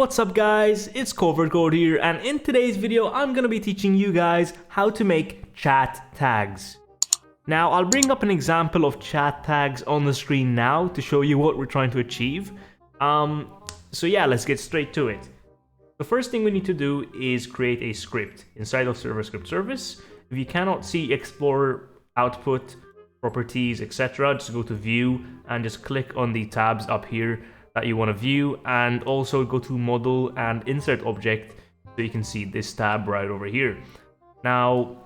what's up guys, it's CovertCode here, and in today's video I'm gonna be teaching you guys how to make chat tags. Now I'll bring up an example of chat tags on the screen now to show you what we're trying to achieve. So yeah, let's get straight to it. The first thing we need to do is create a script inside of server script service. If you cannot see Explorer, Output, Properties, etc., just go to View and just click on the tabs up here that you want to view, and also go to Model and Insert Object so you can see this tab right over here. Now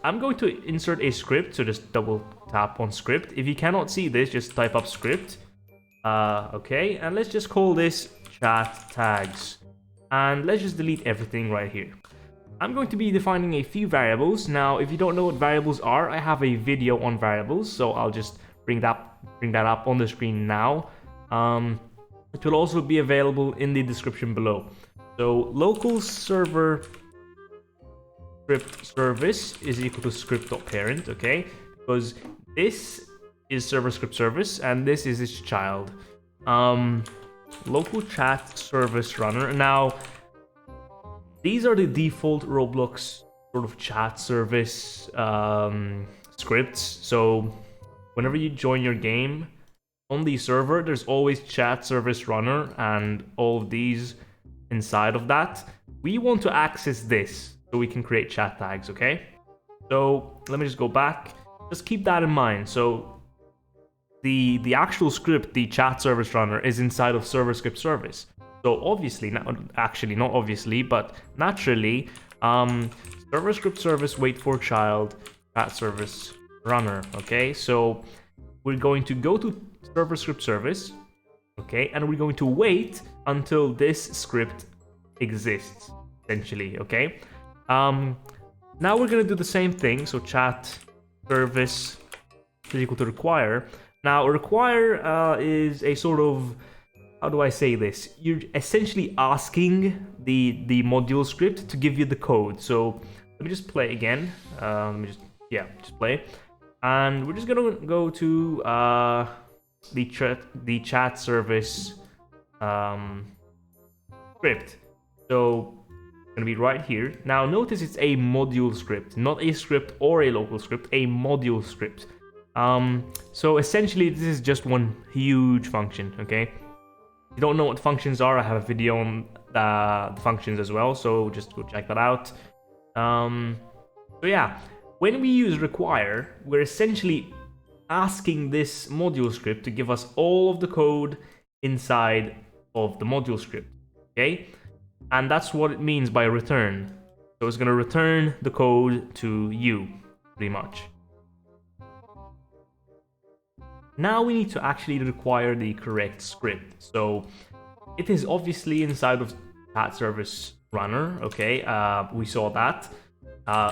I'm going to insert a script, so just double tap on script. If you cannot see this, just type up script. Okay, and let's just call this chat tags, and let's just delete everything right here. I'm going to be defining a few variables. Now if you don't know what variables are, I have a video on variables, so I'll just bring that up on the screen now. It will also be available in the description below. So local server script service is equal to script.parent, okay? Because this is server script service and this is its child. Local chat service runner. Now these are the default Roblox sort of chat service scripts. So whenever you join your game on the server, there's always chat service runner and all of these inside of that. We want to access this so we can create chat tags, okay? So let me just go back. Just keep that in mind. So the actual script, the chat service runner, is inside of server script service. So obviously, not obviously, but naturally, server script service wait for child chat service runner, okay? So we're going to go to server script service, okay, and we're going to wait until this script exists, essentially, okay? Now we're going to do the same thing. So chat service is equal to require. Now require is a sort of, how do I say this? You're essentially asking the module script to give you the code. So let me just play again. Let me just play, and we're just gonna go to the chat service script. So it's gonna be right here. Now notice it's a module script, not a script or a local script, a module script. So essentially this is just one huge function, okay? If you don't know what functions are, I have a video on the functions as well, so just go check that out. So yeah, when we use require, we're essentially asking this module script to give us all of the code inside of the module script, okay? And that's what it means by return. So it's going to return the code to you, pretty much. Now we need to actually require the correct script. So it is obviously inside of chat service runner, okay? We saw that.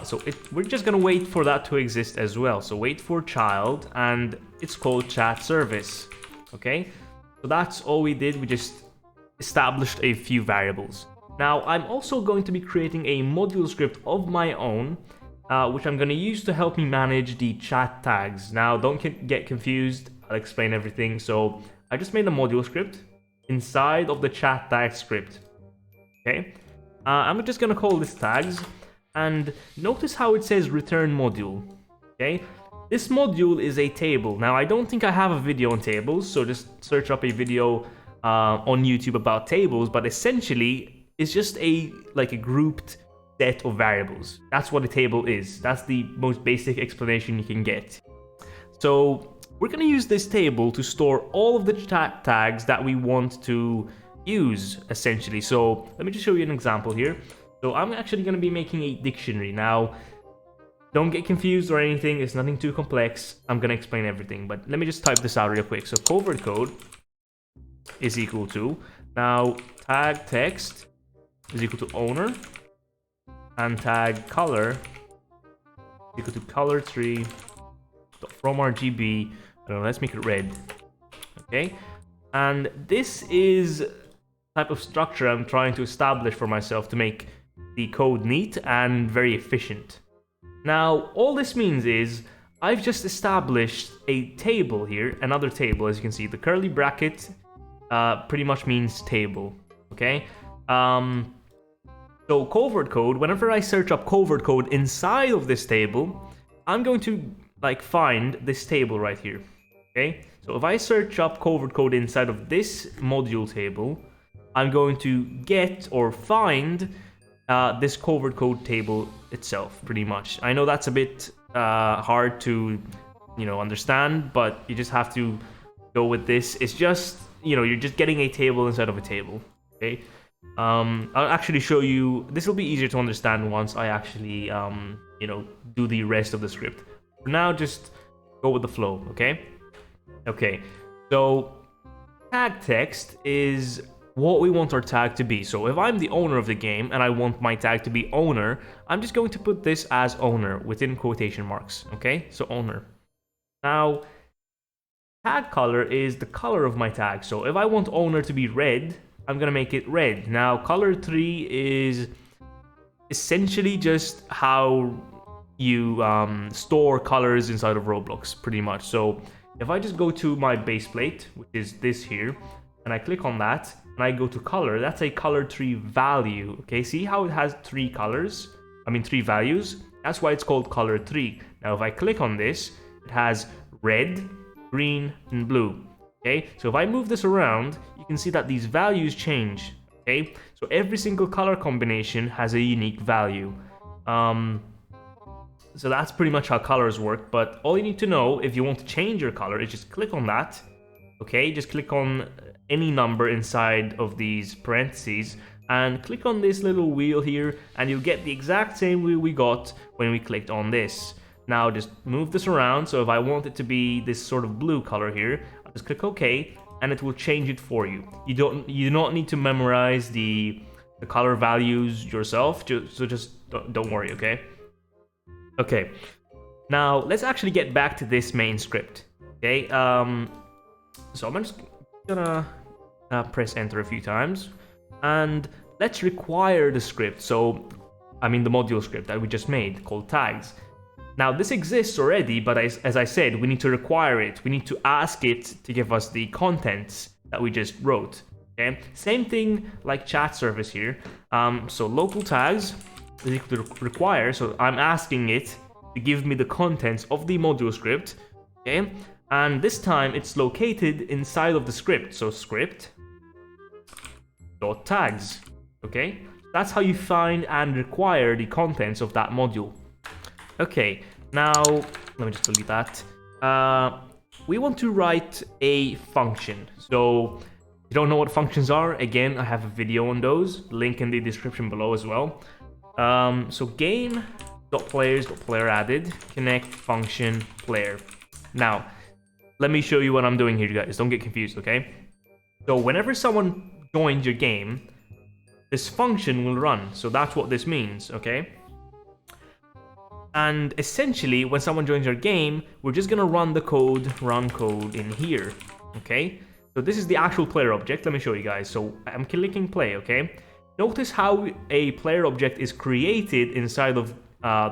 So we're just gonna wait for that to exist as well. So wait for child, and it's called chat service, okay? So that's all we did. We just established a few variables. Now I'm also going to be creating a module script of my own, which I'm gonna use to help me manage the chat tags. Now don't get confused, I'll explain everything. So I just made a module script inside of the chat tag script, okay? I'm just gonna call this tags. And notice how it says return module, okay? This module is a table. Now, I don't think I have a video on tables, so just search up a video on YouTube about tables, but essentially, it's just a grouped set of variables. That's what a table is. That's the most basic explanation you can get. So we're gonna use this table to store all of the chat tags that we want to use, essentially. So let me just show you an example here. So I'm actually going to be making a dictionary. Now, don't get confused or anything. It's nothing too complex. I'm going to explain everything. But let me just type this out real quick. So CovertCode is equal to, now tag text is equal to owner, and tag color is equal to color tree from RGB. I don't know, let's make it red. Okay. And this is the type of structure I'm trying to establish for myself to make the code neat and very efficient. Now, all this means is I've just established a table here, another table. As you can see, the curly bracket pretty much means table, okay? So covert code, whenever I search up covert code inside of this table, I'm going to like find this table right here. Okay, so if I search up covert code inside of this module table, I'm going to get or find this covert code table itself, pretty much. I know that's a bit hard to, understand, but you just have to go with this. It's just, you're just getting a table inside of a table. Okay. I'll actually show you. This will be easier to understand once I actually, do the rest of the script. For now, just go with the flow. Okay. Okay. So tag text is what we want our tag to be. So if I'm the owner of the game and I want my tag to be owner, I'm just going to put this as owner within quotation marks. Okay, so owner. Now, tag color is the color of my tag. So if I want owner to be red, I'm gonna make it red. Now, color 3 is essentially just how you store colors inside of Roblox, pretty much. So if I just go to my base plate, which is this here, and I click on that, and I go to color, that's a color 3 value. Okay, see how it has 3 colors? I mean 3 values? That's why it's called color 3. Now if I click on this, it has red, green, and blue. Okay, so if I move this around, you can see that these values change. Okay, so every single color combination has a unique value. So that's pretty much how colors work, but all you need to know if you want to change your color is just click on that. Okay, just click on any number inside of these parentheses and click on this little wheel here, and you'll get the exact same wheel we got when we clicked on this. Now just move this around, so if I want it to be this sort of blue color here, I'll just click OK, and it will change it for you. You do not need to memorize the color values yourself, so just don't worry, okay? Okay, now let's actually get back to this main script, okay? So I'm just gonna press enter a few times, and let's require the script. So, I mean the module script that we just made called tags. Now this exists already, but as I said, we need to require it. We need to ask it to give us the contents that we just wrote. Okay, same thing like chat service here. So local tags is equal to require. So I'm asking it to give me the contents of the module script. Okay, and this time it's located inside of the script. So script dot tags. Okay, that's how you find and require the contents of that module. Okay, now let me just delete that. We want to write a function. So if you don't know what functions are, again, I have a video on those, link in the description below as well. So game.players.player added, connect function player. Now, let me show you what I'm doing here, you guys. Don't get confused, okay? So whenever someone joins your game, this function will run. So that's what this means, okay? And essentially, when someone joins your game, we're just gonna run code in here, okay? So this is the actual player object. Let me show you guys. So I'm clicking play, okay? Notice how a player object is created inside of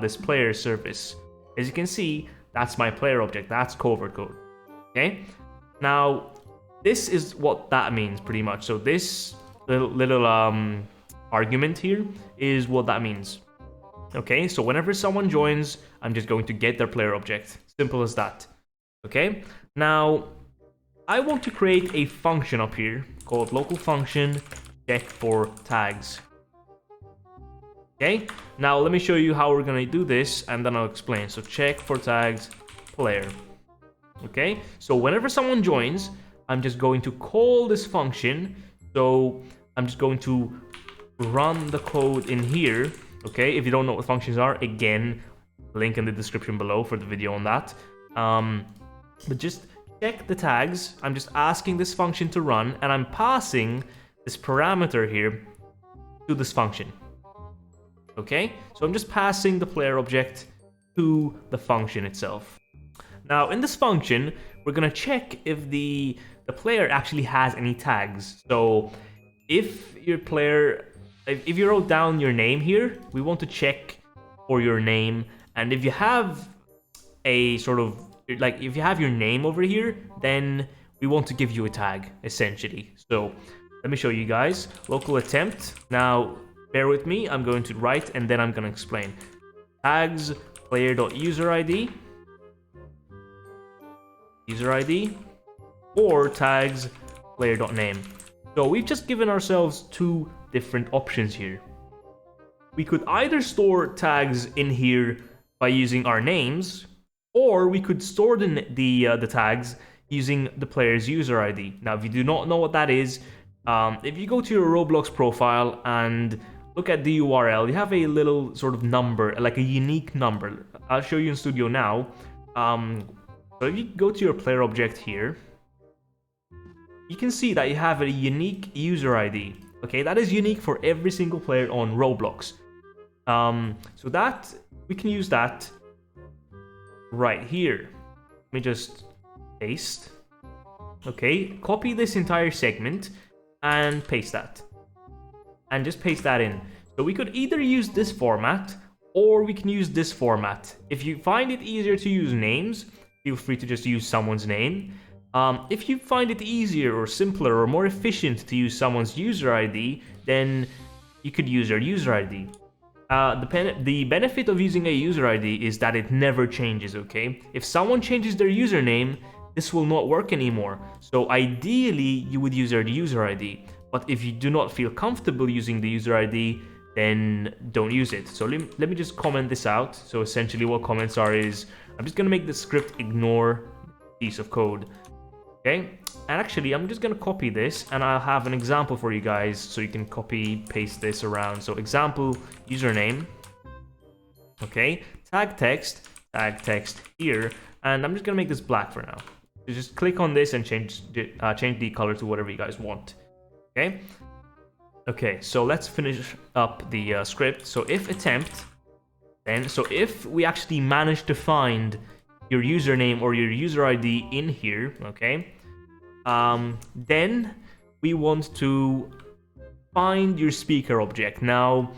this player service. As you can see, that's my player object. That's CovertCode, okay? Now, this is what that means pretty much. So this little argument here is what that means. Okay, so whenever someone joins, I'm just going to get their player object. Simple as that. Okay, now I want to create a function up here called local function check for tags. Okay, now let me show you how we're gonna do this, and then I'll explain. So check for tags player. Okay, so whenever someone joins, I'm just going to call this function. So I'm just going to run the code in here. Okay, if you don't know what functions are, again, link in the description below for the video on that. But just check the tags. I'm just asking this function to run, and I'm passing this parameter here to this function. Okay, so I'm just passing the player object to the function itself. Now, in this function, we're gonna check if the player actually has any tags. So if your player, if you wrote down your name here, we want to check for your name. And if you have a sort of, like, if you have your name over here, then we want to give you a tag, essentially. So let me show you guys. Local attempt. Now, bear with me. I'm going to write and then I'm going to explain. Tags player.userid, user ID, or tags player.name. So we've just given ourselves two different options here. We could either store tags in here by using our names, or we could store the tags using the player's user ID. Now, if you do not know what that is, if you go to your Roblox profile and look at the URL, you have a little sort of number, like a unique number. I'll show you in Studio now. So if you go to your player object here, you can see that you have a unique user ID. Okay, that is unique for every single player on Roblox. So that we can use that right here. Let me just paste. Okay, copy this entire segment and paste that. And just paste that in. So we could either use this format or we can use this format. If you find it easier to use names, feel free to just use someone's name. If you find it easier or simpler or more efficient to use someone's user ID, then you could use their user ID. The benefit of using a user ID is that it never changes, okay? If someone changes their username, this will not work anymore. So ideally, you would use their user ID. But if you do not feel comfortable using the user ID, then don't use it. So let me just comment this out. So essentially what comments are is, I'm just going to make the script ignore piece of code. Okay, and actually I'm just going to copy this and I'll have an example for you guys so you can copy paste this around. So example username, okay, tag text here, and I'm just going to make this black for now. So just click on this and change the color to whatever you guys want. Okay, so let's finish up the script. So if attempt, then so if we actually manage to find your username or your user ID in here, okay, then we want to find your speaker object. Now,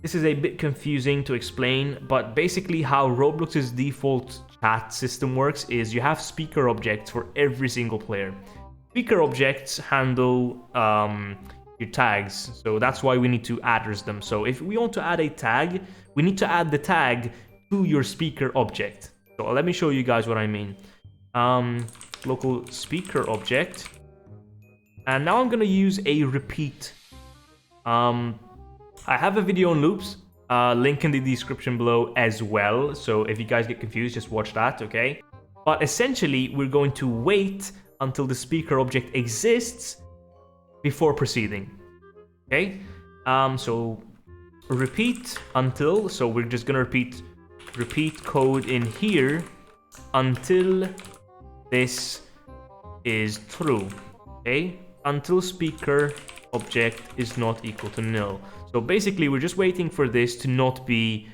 this is a bit confusing to explain, but basically how Roblox's default chat system works is you have speaker objects for every single player. Speaker objects handle your tags, so that's why we need to address them. So if we want to add a tag, we need to add the tag to your speaker object. So let me show you guys what I mean. Local speaker object, and now I'm gonna use a repeat. I have a video on loops, link in the description below as well. So if you guys get confused, just watch that, okay? But essentially, we're going to wait until the speaker object exists before proceeding. Okay, so repeat until, so we're just gonna repeat code in here until this is true. Okay, until speaker object is not equal to nil. So basically we're just waiting for this to not be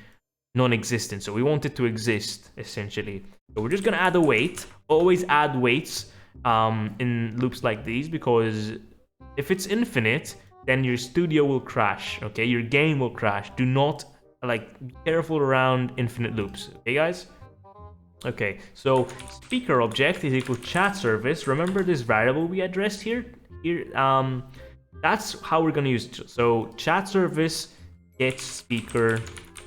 non-existent, so we want it to exist essentially. So we're just gonna add a wait. Always add waits in loops like these, because if it's infinite, then your studio will crash, okay? Your game will crash. Do not, be careful around infinite loops, okay, guys? Okay, so speaker object is equal to chat service. Remember this variable we addressed here? That's how we're gonna use it. So chat service gets speaker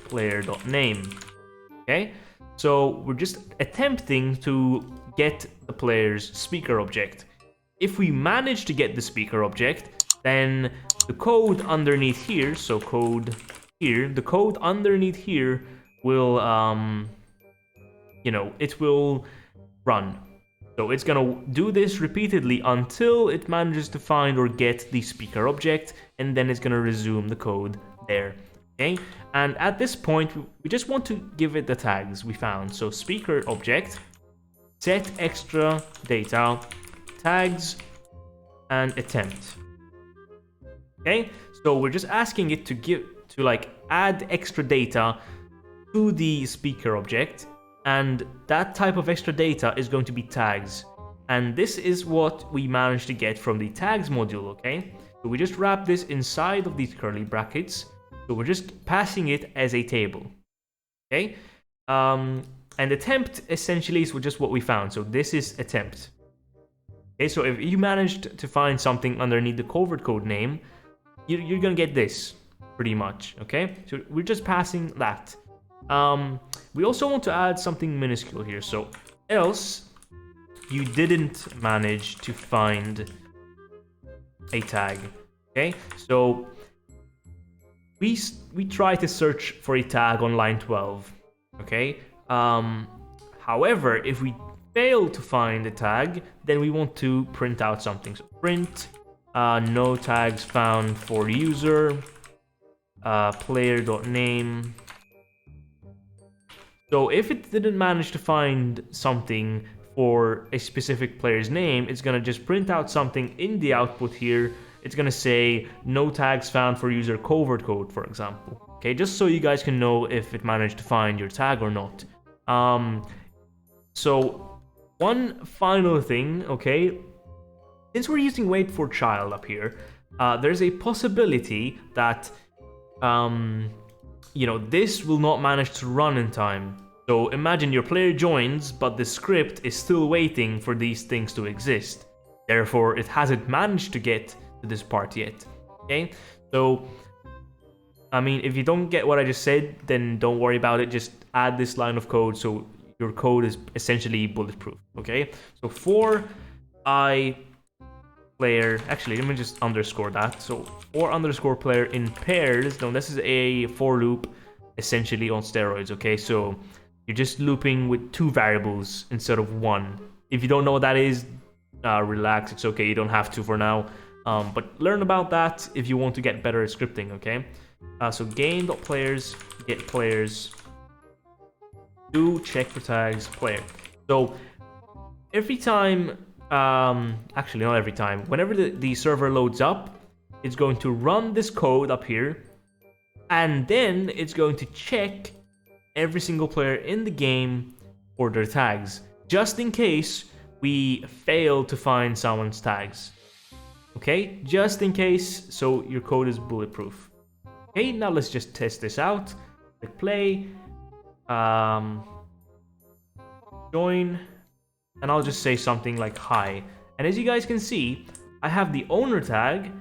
player.name, okay? So we're just attempting to get the player's speaker object. If we manage to get the speaker object, then the code underneath here, so code here, the code underneath here will, it will run. So it's gonna do this repeatedly until it manages to find or get the speaker object, and then it's gonna resume the code there, okay? And at this point, we just want to give it the tags we found. So speaker object, set extra data, tags, and attempt. Okay, so we're just asking it to add extra data to the speaker object, and that type of extra data is going to be tags. And this is what we managed to get from the tags module, okay? So we just wrap this inside of these curly brackets. So we're just passing it as a table, okay? And attempt essentially is just what we found. So this is attempt. Okay, so if you managed to find something underneath the CovertCode name, you're gonna get this, pretty much, okay? So we're just passing that. We also want to add something minuscule here, so else you didn't manage to find a tag, okay? So we try to search for a tag on line 12, okay? However, if we fail to find a tag, then we want to print out something. So print no tags found for user, player.name. So if it didn't manage to find something for a specific player's name, it's gonna just print out something in the output here. It's gonna say no tags found for user CovertCode, for example. Okay, just so you guys can know if it managed to find your tag or not. So one final thing, okay, since we're using wait for child up here, there's a possibility that you know, this will not manage to run in time. So imagine your player joins, but the script is still waiting for these things to exist. Therefore, it hasn't managed to get to this part yet. Okay, so I mean, if you don't get what I just said, then don't worry about it. Just add this line of code so your code is essentially bulletproof. Okay, so for I player, actually let me just underscore that. So for underscore player in pairs. Now this is a for loop essentially on steroids. Okay, so you're just looping with two variables instead of one. If you don't know what that is, relax, it's okay, you don't have to for now. But learn about that if you want to get better at scripting, okay? So game.players, get players, do check for tags player. So every time, actually not every time, whenever the server loads up, it's going to run this code up here, and then it's going to check every single player in the game for their tags, just in case we fail to find someone's tags. Okay, just in case, so your code is bulletproof. Okay, now let's just test this out. Click play, join, and I'll just say something like hi. And as you guys can see, I have the owner tag,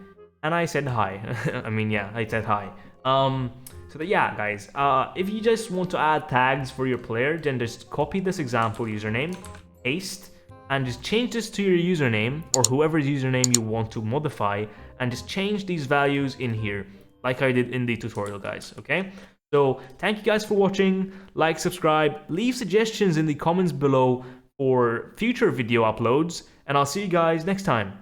and I said hi. I mean, yeah, I said hi. So that, yeah, guys, if you just want to add tags for your player, then just copy this example username, paste, and just change this to your username or whoever's username you want to modify, and just change these values in here like I did in the tutorial, guys. Okay, so thank you guys for watching. Like, subscribe, leave suggestions in the comments below for future video uploads, and I'll see you guys next time.